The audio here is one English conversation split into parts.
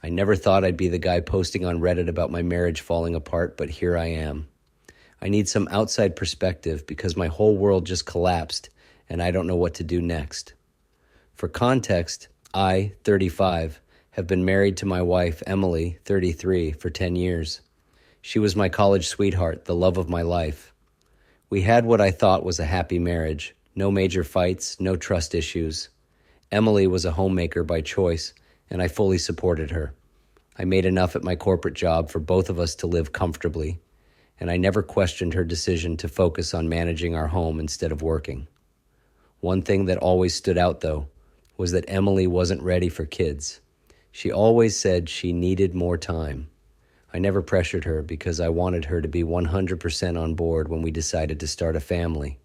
I never thought I'd be the guy posting on Reddit about my marriage falling apart, but here I am. I need some outside perspective because my whole world just collapsed and I don't know what to do next. For context, I, 35, have been married to my wife, Emily, 33, for 10 years. She was my college sweetheart, the love of my life. We had what I thought was a happy marriage. No major fights, no trust issues. Emily was a homemaker by choice, and I fully supported her. I made enough at my corporate job for both of us to live comfortably, and I never questioned her decision to focus on managing our home instead of working. One thing that always stood out, though, was that Emily wasn't ready for kids. She always said she needed more time. I never pressured her because I wanted her to be 100% on board when we decided to start a family.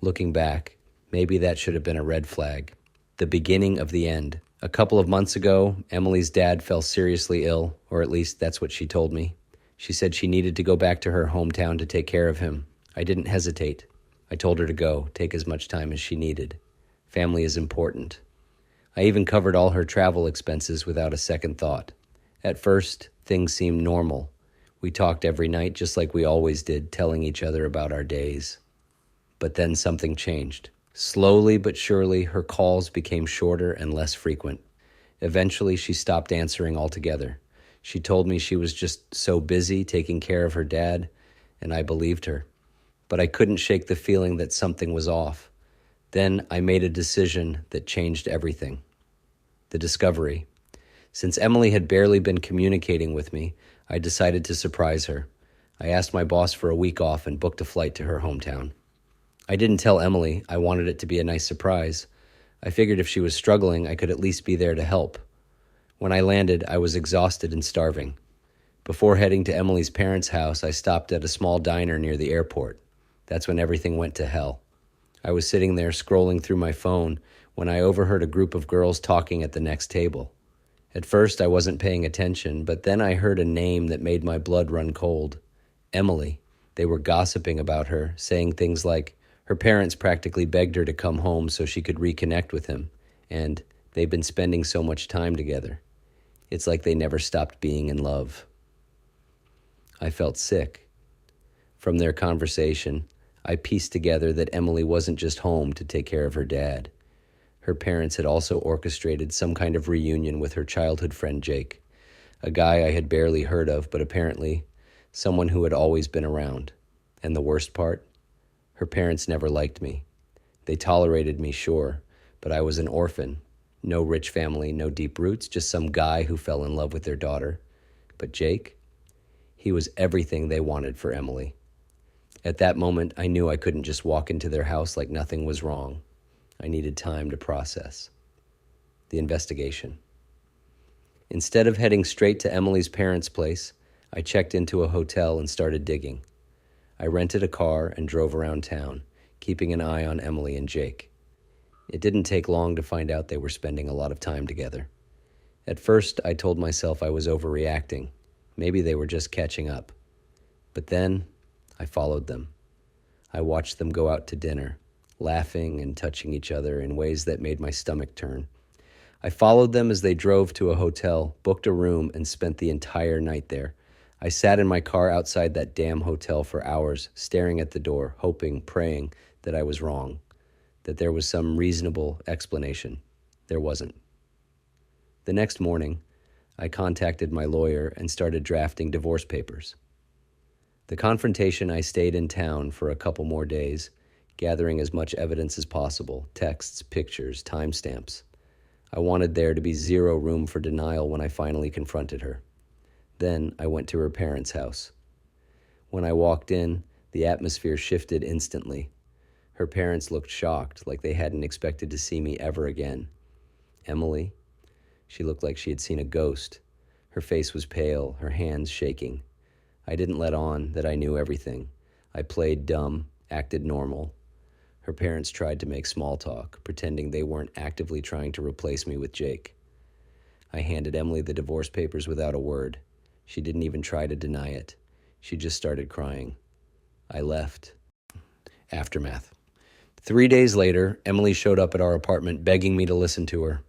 Looking back, maybe that should have been a red flag. The beginning of the end. A couple of months ago, Emily's dad fell seriously ill, or at least that's what she told me. She said she needed to go back to her hometown to take care of him. I didn't hesitate. I told her to go, take as much time as she needed. Family is important. I even covered all her travel expenses without a second thought. At first, things seemed normal. We talked every night just like we always did, telling each other about our days. But then something changed. Slowly but surely, her calls became shorter and less frequent. Eventually, she stopped answering altogether. She told me she was just so busy taking care of her dad, and I believed her. But I couldn't shake the feeling that something was off. Then I made a decision that changed everything. The discovery. Since Emily had barely been communicating with me, I decided to surprise her. I asked my boss for a week off and booked a flight to her hometown. I didn't tell Emily. I wanted it to be a nice surprise. I figured if she was struggling, I could at least be there to help. When I landed, I was exhausted and starving. Before heading to Emily's parents' house, I stopped at a small diner near the airport. That's when everything went to hell. I was sitting there scrolling through my phone when I overheard a group of girls talking at the next table. At first, I wasn't paying attention, but then I heard a name that made my blood run cold. Emily. They were gossiping about her, saying things like, her parents practically begged her to come home so she could reconnect with him, and they've been spending so much time together. It's like they never stopped being in love. I felt sick. From their conversation, I pieced together that Emily wasn't just home to take care of her dad. Her parents had also orchestrated some kind of reunion with her childhood friend Jake, a guy I had barely heard of, but apparently someone who had always been around. And the worst part? Her parents never liked me. They tolerated me, sure, but I was an orphan. No rich family, no deep roots, just some guy who fell in love with their daughter. But Jake? He was everything they wanted for Emily. At that moment, I knew I couldn't just walk into their house like nothing was wrong. I needed time to process. The investigation. Instead of heading straight to Emily's parents' place, I checked into a hotel and started digging. I rented a car and drove around town, keeping an eye on Emily and Jake. It didn't take long to find out they were spending a lot of time together. At first, I told myself I was overreacting. Maybe they were just catching up. But then, I followed them. I watched them go out to dinner, laughing and touching each other in ways that made my stomach turn. I followed them as they drove to a hotel, booked a room, and spent the entire night there. I sat in my car outside that damn hotel for hours, staring at the door, hoping, praying that I was wrong, that there was some reasonable explanation. There wasn't. The next morning, I contacted my lawyer and started drafting divorce papers. The confrontation, I stayed in town for a couple more days, gathering as much evidence as possible, texts, pictures, timestamps. I wanted there to be zero room for denial when I finally confronted her. Then I went to her parents' house. When I walked in, the atmosphere shifted instantly. Her parents looked shocked, like they hadn't expected to see me ever again. Emily, she looked like she had seen a ghost. Her face was pale, her hands shaking. I didn't let on that I knew everything. I played dumb, acted normal. Her parents tried to make small talk, pretending they weren't actively trying to replace me with Jake. I handed Emily the divorce papers without a word. She didn't even try to deny it. She just started crying. I left. Aftermath. 3 days later, Emily showed up at our apartment begging me to listen to her.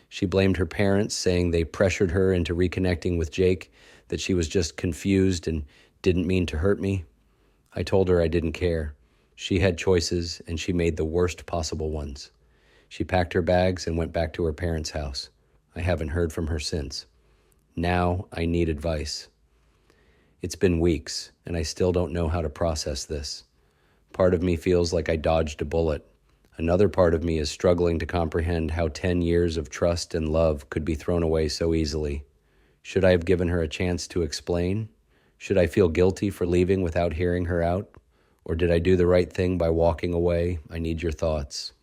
She blamed her parents, saying they pressured her into reconnecting with Jake, that she was just confused and didn't mean to hurt me. I told her I didn't care. She had choices, and she made the worst possible ones. She packed her bags and went back to her parents' house. I haven't heard from her since. Now I need advice. It's been weeks, and I still don't know how to process this. Part of me feels like I dodged a bullet. Another part of me is struggling to comprehend how 10 years of trust and love could be thrown away so easily. Should I have given her a chance to explain? Should I feel guilty for leaving without hearing her out? Or did I do the right thing by walking away? I need your thoughts.